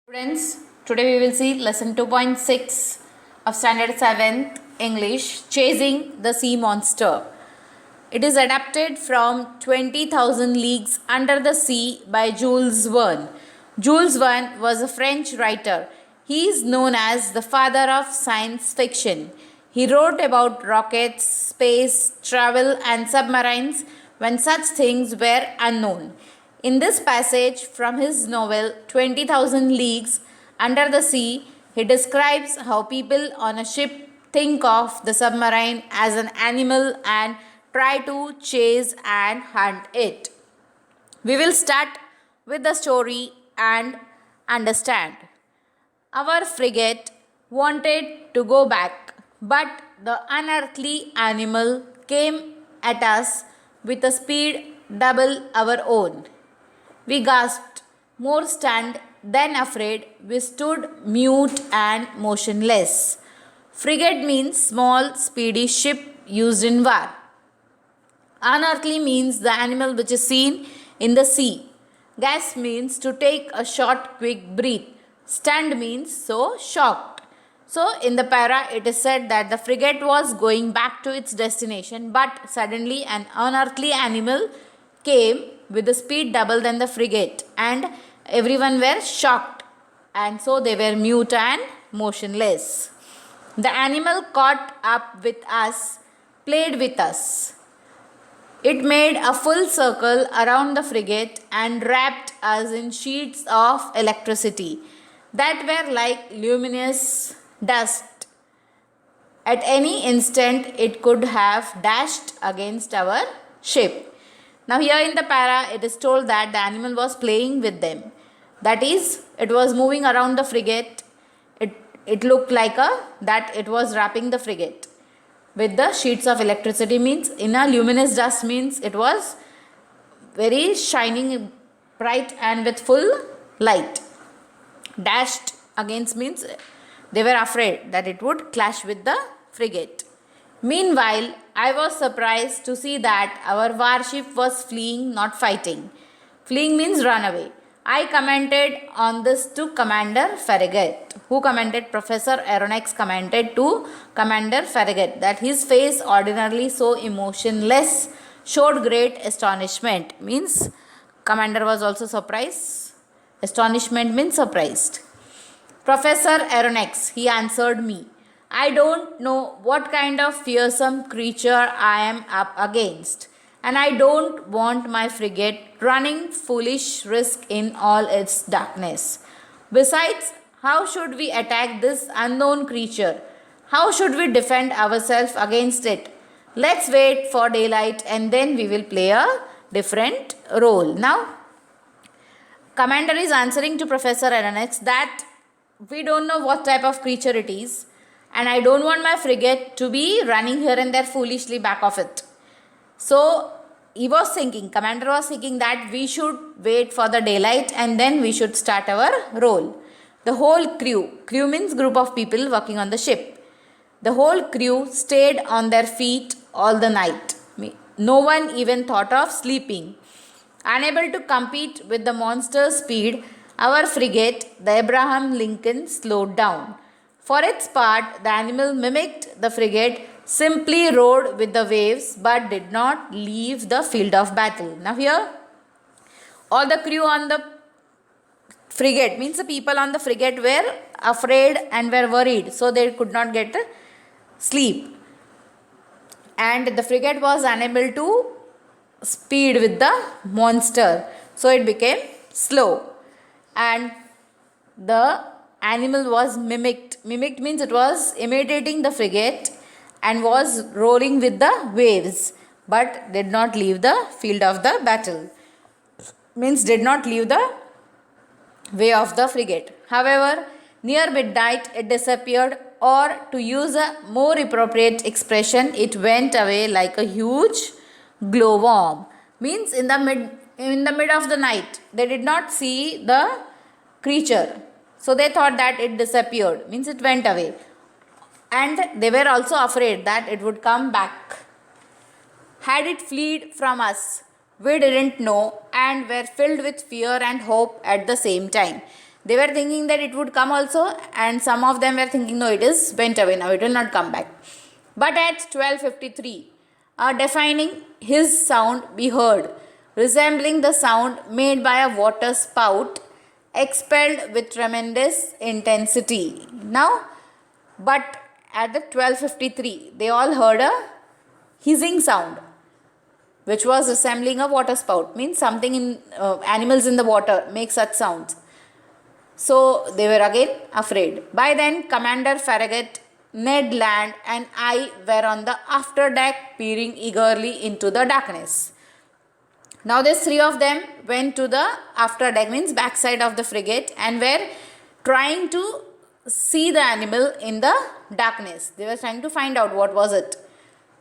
Students, today we will see lesson 2.6 of standard 7th English, Chasing the Sea Monster. It is adapted from 20,000 Leagues Under the Sea by Jules Verne. Jules Verne was a French writer. He is known as the father of science fiction. He wrote about rockets, space, travel, and submarines when such things were unknown. In this passage from his novel 20,000 Leagues Under the Sea, he describes how people on a ship think of the submarine as an animal and try to chase and hunt it. We will start with the story and understand. Our frigate wanted to go back, but the unearthly animal came at us with a speed double our own. We gasped, more stunned than afraid. We stood mute and motionless. Frigate means small, speedy ship used in war. Unearthly means the animal which is seen in the sea. Gasp means to take a short, quick breath. Stunned means so shocked. So, in the para, it is said that the frigate was going back to its destination, but suddenly an unearthly animal came with a speed double than the frigate, and everyone were shocked, and so they were mute and motionless. The animal caught up with us, played with us. It made a full circle around the frigate and wrapped us in sheets of electricity that were like luminous dust. At any instant, it could have dashed against our ship. Now, here in the para, it is told that the animal was playing with them. That is, it was moving around the frigate. It looked like that it was wrapping the frigate with the sheets of electricity, means in a luminous dust, means it was very shining bright and with full light. Dashed against means they were afraid that it would clash with the frigate. Meanwhile, I was surprised to see that our warship was fleeing, not fighting. Fleeing means run away. I commented on this to Commander Farragut, who commented, Professor Aronnax commented to Commander Farragut that his face, ordinarily so emotionless, showed great astonishment. Means Commander was also surprised. Astonishment means surprised. Professor Aronnax, he answered me, I don't know what kind of fearsome creature I am up against, and I don't want my frigate running foolish risk in all its darkness. Besides, how should we attack this unknown creature? How should we defend ourselves against it? Let's wait for daylight and then we will play a different role. Now, Commander is answering to Professor Aronnax that we don't know what type of creature it is, and I don't want my frigate to be running here and there foolishly back of it. So, Commander was thinking that we should wait for the daylight and then we should start our role. The whole crew means group of people working on the ship. The whole crew stayed on their feet all the night. No one even thought of sleeping. Unable to compete with the monster's speed, our frigate, the Abraham Lincoln, slowed down. For its part, the animal mimicked the frigate, simply rode with the waves but did not leave the field of battle. Now here, all the crew on the frigate, means the people on the frigate, were afraid and were worried, so they could not get sleep. And the frigate was unable to speed with the monster, so it became slow. And the animal was mimicked. Mimicked means it was imitating the frigate and was rolling with the waves, but did not leave the field of the battle. Means did not leave the way of the frigate. However, near midnight it disappeared, or to use a more appropriate expression, it went away like a huge glowworm. Means in the mid of the night, they did not see the creature, so they thought that it disappeared, means it went away, and they were also afraid that it would come back. Had it fled from us? We didn't know and were filled with fear and hope at the same time. They were thinking that it would come also, and some of them were thinking, no, it is went away now, it will not come back. But at 12:53, a deafening hiss sound be heard, resembling the sound made by a water spout expelled with tremendous intensity. Now, but at the 12:53, they all heard a hissing sound, which was resembling a water spout. Means something in animals in the water make such sounds. So they were again afraid. By then, Commander Farragut, Ned Land, and I were on the afterdeck, peering eagerly into the darkness. Now, these three of them went to the afterdeck, means backside of the frigate, and were trying to see the animal in the darkness. They were trying to find out what was it.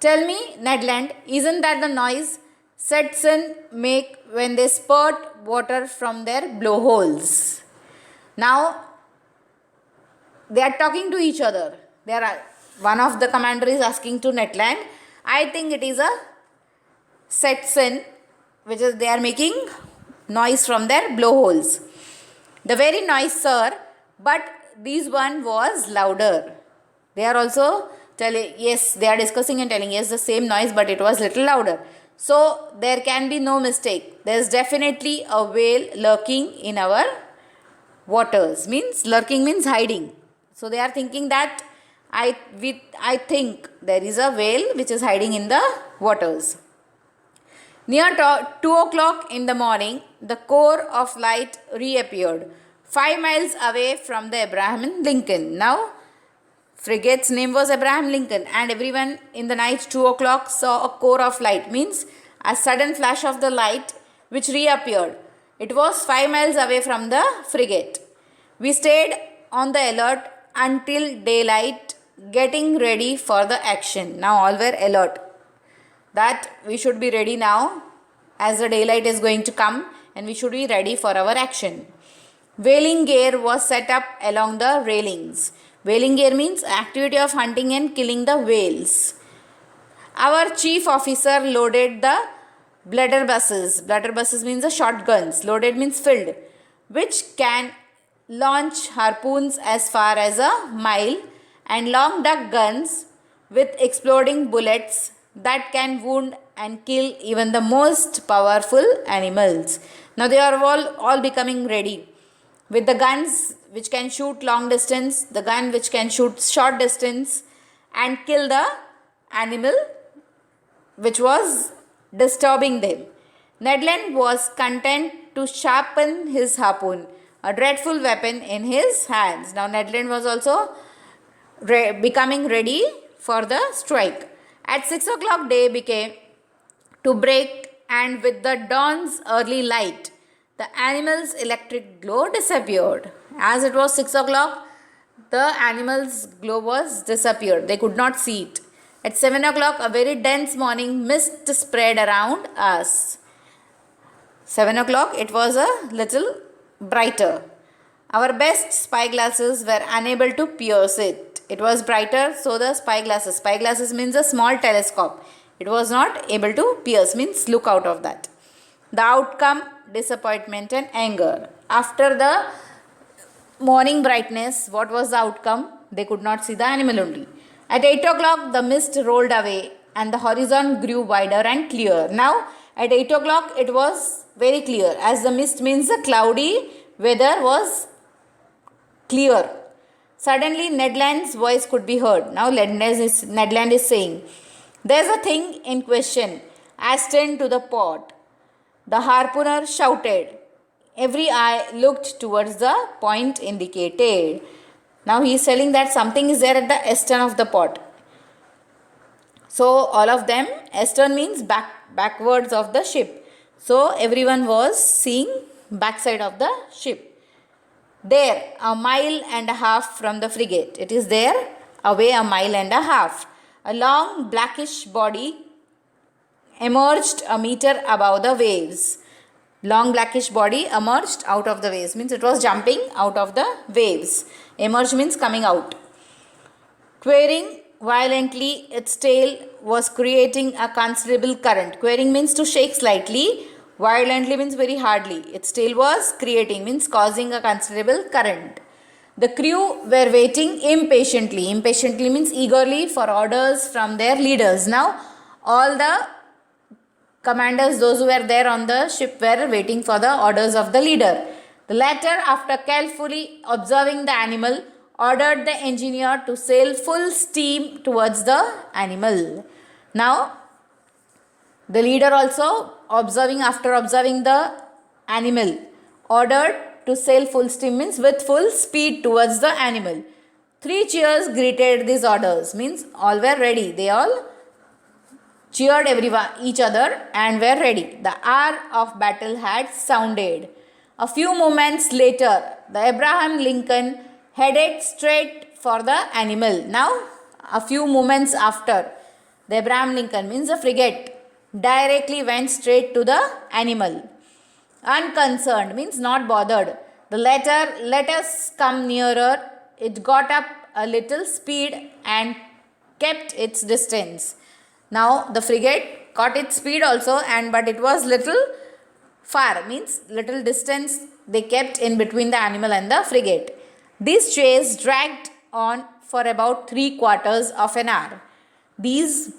Tell me, Ned Land, isn't that the noise Stetson make when they spurt water from their blowholes? Now, they are talking to each other. One of the commander is asking to Ned Land, I think it is a Stetson, which is they are making noise from their blowholes. The very noise, sir, but this one was louder. They are also telling, yes, they are discussing and telling, yes, the same noise, but it was little louder. So, there can be no mistake. There is definitely a whale lurking in our waters. Means lurking means hiding. So, they are thinking that I think there is a whale which is hiding in the waters. Near 2 o'clock in the morning, the core of light reappeared 5 miles away from the Abraham Lincoln. Now, frigate's name was Abraham Lincoln, and everyone in the night 2 o'clock saw a core of light, means a sudden flash of the light which reappeared. It was 5 miles away from the frigate. We stayed on the alert until daylight, getting ready for the action. Now all were alert that we should be ready now, as the daylight is going to come, and we should be ready for our action. Whaling gear was set up along the railings. Whaling gear means activity of hunting and killing the whales. Our chief officer loaded the blunderbusses. Blunderbusses means the shotguns. Loaded means filled, which can launch harpoons as far as a mile, and long duck guns with exploding bullets that can wound and kill even the most powerful animals. Now they are all becoming ready with the guns which can shoot long distance, the gun which can shoot short distance and kill the animal which was disturbing them. Ned Land was content to sharpen his harpoon, a dreadful weapon in his hands. Now Ned Land was also becoming ready for the strike. At 6 o'clock day began to break, and with the dawn's early light, the animal's electric glow disappeared. As it was 6 o'clock, the animal's glow was disappeared. They could not see it. At 7 o'clock, a very dense morning mist spread around us. 7 o'clock, it was a little brighter. Our best spyglasses were unable to pierce it. It was brighter, so the spyglasses means a small telescope. It was not able to pierce, means look out of that. The outcome, disappointment and anger. After the morning brightness, what was the outcome? They could not see the animal only. At 8 o'clock, the mist rolled away and the horizon grew wider and clear. Now, at 8 o'clock, it was very clear, as the mist means the cloudy weather was clear. Suddenly, Ned Land's voice could be heard. Now, Ned Land is saying, there's a thing in question. Astern to the port. The harpooner shouted. Every eye looked towards the point indicated. Now, he is telling that something is there at the astern of the port. So, all of them, astern means backwards of the ship. So, everyone was seeing backside of the ship. There, a mile and a half from the frigate. It is there, away a mile and a half. A long blackish body emerged a meter above the waves. Long blackish body emerged out of the waves. Means it was jumping out of the waves. Emerge means coming out. Queering violently, its tail was creating a considerable current. Queering means to shake slightly, Violently means very hardly. It still was creating, means causing a considerable current. The crew were waiting impatiently. Impatiently means eagerly for orders from their leaders. Now, all the commanders, those who were there on the ship, were waiting for the orders of the leader. The latter, after carefully observing the animal, ordered the engineer to sail full steam towards the animal. Now, the leader also, after observing the animal, ordered to sail full steam, means with full speed towards the animal. 3 cheers greeted these orders, means all were ready. They all cheered each other and were ready. The hour of battle had sounded. A few moments later, the Abraham Lincoln headed straight for the animal. Now, a few moments after, the Abraham Lincoln, means the frigate, directly went straight to the animal. Unconcerned means not bothered. The latter, let us come nearer. It got up a little speed and kept its distance. Now the frigate got its speed also, but it was little far, means little distance they kept in between the animal and the frigate. This chase dragged on for about 3/4 of an hour. These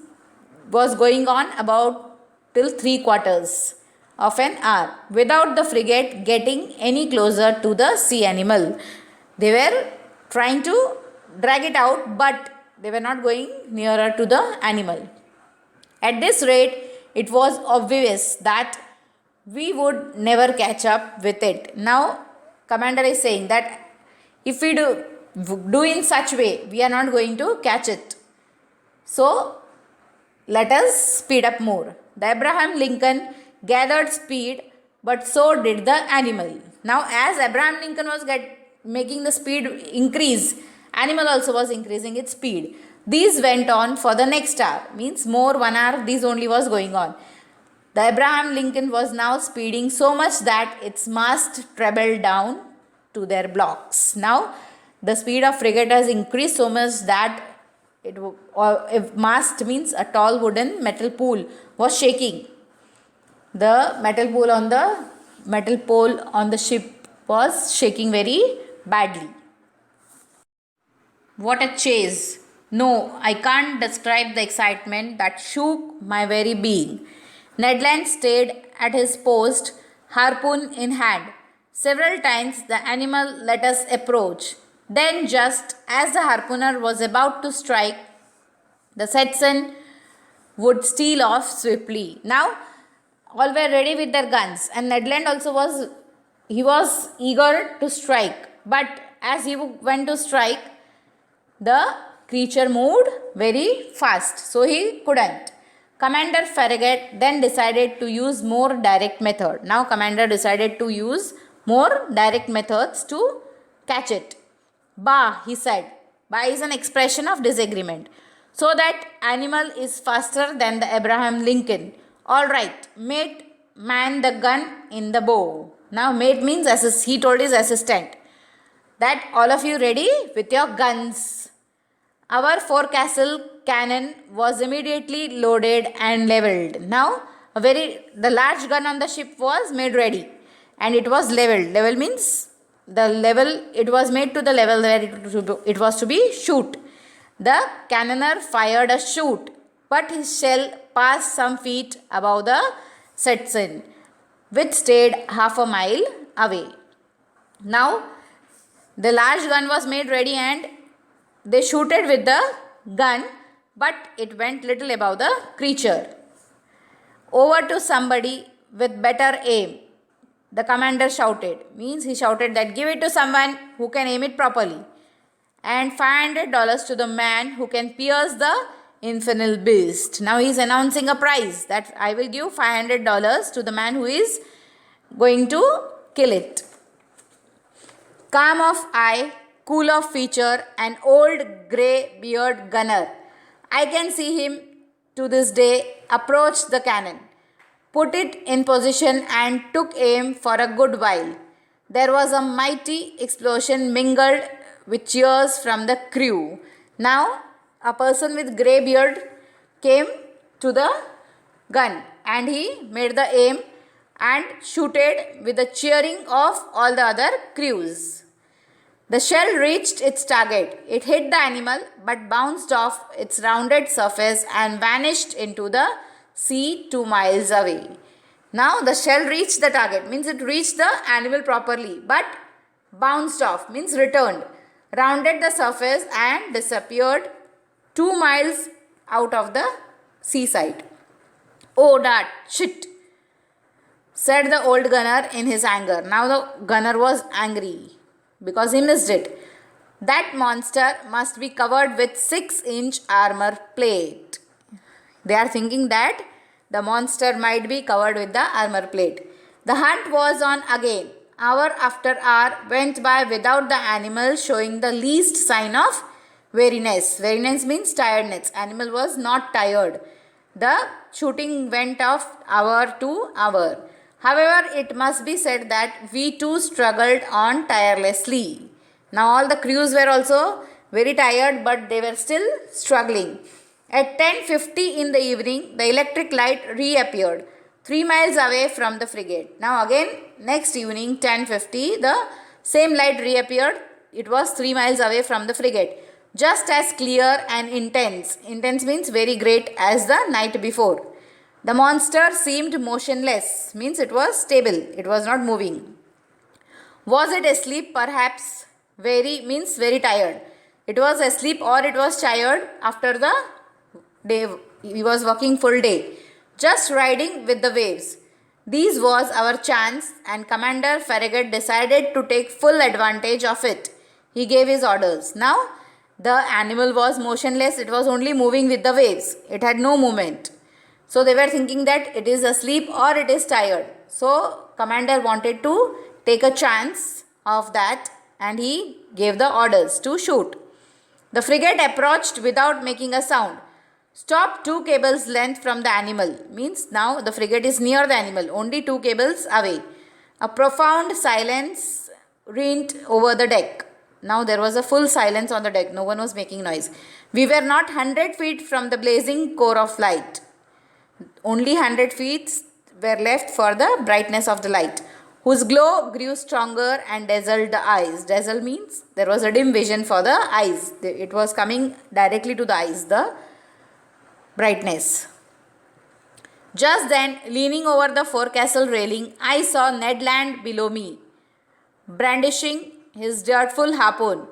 was going on about till 3/4 of an hour without the frigate getting any closer to the sea animal. They were trying to drag it out, but they were not going nearer to the animal. At this rate, it was obvious that we would never catch up with it. Now, commander is saying that if we do in such way, we are not going to catch it. So, let us speed up more. The Abraham Lincoln gathered speed, but so did the animal. Now, as Abraham Lincoln was making the speed increase, animal also was increasing its speed. These went on for the next hour, means more 1 hour, this only was going on. The Abraham Lincoln was now speeding so much that its mast trebled down to their blocks. Now, the speed of frigate has increased so much that if mast means a tall wooden metal pole was shaking. The metal pole on the ship was shaking very badly. What a chase! No, I can't describe the excitement that shook my very being. Ned Land stayed at his post, harpoon in hand. Several times the animal let us approach. Then, just as the harpooner was about to strike, the Stetson would steal off swiftly. Now, all were ready with their guns, and Ned Land also was eager to strike. But as he went to strike, the creature moved very fast, so he couldn't. Commander Farragut then decided to use more direct method. Now, commander decided to use more direct methods to catch it. Bah, he said. Bah is an expression of disagreement. So that animal is faster than the Abraham Lincoln. All right, mate, man the gun in the bow. Now, mate means he told his assistant that all of you ready with your guns. Our forecastle cannon was immediately loaded and leveled. Now, the large gun on the ship was made ready and it was leveled. Level means it was made to the level where it was to be shoot. The cannoneer fired a shoot, but his shell passed some feet above the Stetson, which stayed half a mile away. Now, the large gun was made ready and they shooted with the gun, but it went little above the creature. Over to somebody with better aim, the commander shouted. Means he shouted that give it to someone who can aim it properly. And $500 to the man who can pierce the infernal beast. Now he is announcing a prize that I will give $500 to the man who is going to kill it. Calm of eye, cool of feature, an old grey-beard gunner. I can see him to this day approach the cannon, put it in position and took aim for a good while. There was a mighty explosion mingled with cheers from the crew. Now, a person with grey beard came to the gun and he made the aim and shooted with the cheering of all the other crews. The shell reached its target. It hit the animal but bounced off its rounded surface and vanished into the sea 2 miles away. Now the shell reached the target, means it reached the animal properly, but bounced off, means returned, rounded the surface and disappeared 2 miles out of the seaside. Oh, that shit, said the old gunner in his anger. Now the gunner was angry because he missed it. That monster must be covered with 6-inch armor plate. They are thinking that the monster might be covered with the armor plate. The hunt was on again. Hour after hour went by without the animal showing the least sign of weariness. Weariness means tiredness. Animal was not tired. The shooting went off hour to hour. However, it must be said that we too struggled on tirelessly. Now all the crews were also very tired, but they were still struggling. At 10:50 in the evening, the electric light reappeared 3 miles away from the frigate. Now again, next evening, 10:50, the same light reappeared. It was 3 miles away from the frigate. Just as clear and intense. Intense means very great as the night before. The monster seemed motionless, means it was stable. It was not moving. Was it asleep? Perhaps. Very means very tired. It was asleep or it was tired after the day. He was working full day, just riding with the waves. This was our chance, and Commander Farragut decided to take full advantage of it. He gave his orders. Now the animal was motionless. It was only moving with the waves. It had no movement. So they were thinking that it is asleep or it is tired. So commander wanted to take a chance of that, and he gave the orders to shoot. The frigate approached without making a sound. Stop 2 cables length from the animal, means now the frigate is near the animal, only 2 cables away. A profound silence reigned over the deck. Now there was a full silence on the deck. No one was making noise. We were not 100 feet from the blazing core of light. Only 100 feet were left for the brightness of the light, whose glow grew stronger and dazzled the eyes. Dazzle means there was a dim vision for the eyes. It was coming directly to the eyes, the brightness. Just then, leaning over the forecastle railing, I saw Ned Land below me, brandishing his dreadful harpoon.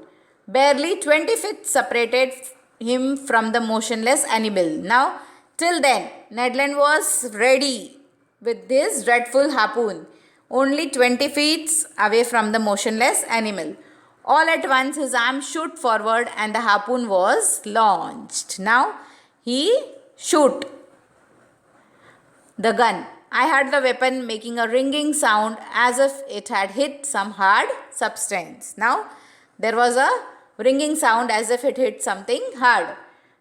Barely 20 feet separated him from the motionless animal. Now, till then, Ned Land was ready with his dreadful harpoon, only 20 feet away from the motionless animal. All at once, his arm shot forward and the harpoon was launched. Now, he shoot the gun. I heard the weapon making a ringing sound as if it had hit some hard substance. Now, there was a ringing sound as if it hit something hard.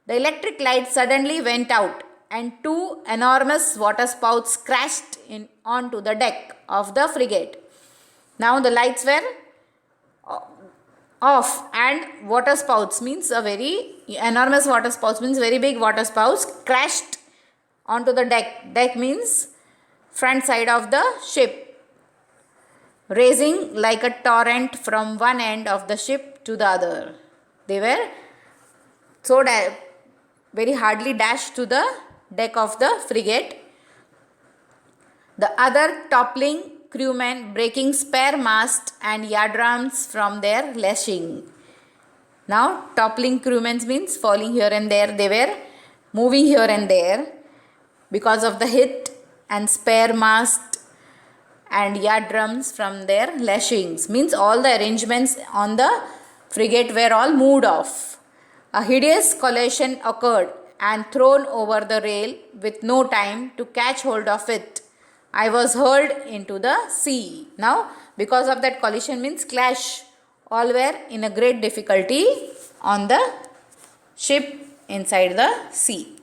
The electric light suddenly went out, and 2 enormous water spouts crashed onto the deck of the frigate. Now, the lights were off, and water spouts means a very enormous water spouts means very big water spouts crashed onto the deck. Deck means front side of the ship, raising like a torrent from one end of the ship to the other. They were so very hardly dashed to the deck of the frigate. The other toppling crewmen breaking spare mast and yardarms from their lashing. Now, toppling crewmen means falling here and there. They were moving here and there because of the hit, and spare mast and yardarms from their lashings means all the arrangements on the frigate were all moved off. A hideous collision occurred and thrown over the rail with no time to catch hold of it. I was hurled into the sea. Now, because of that collision means clash, all were in a great difficulty on the ship inside the sea.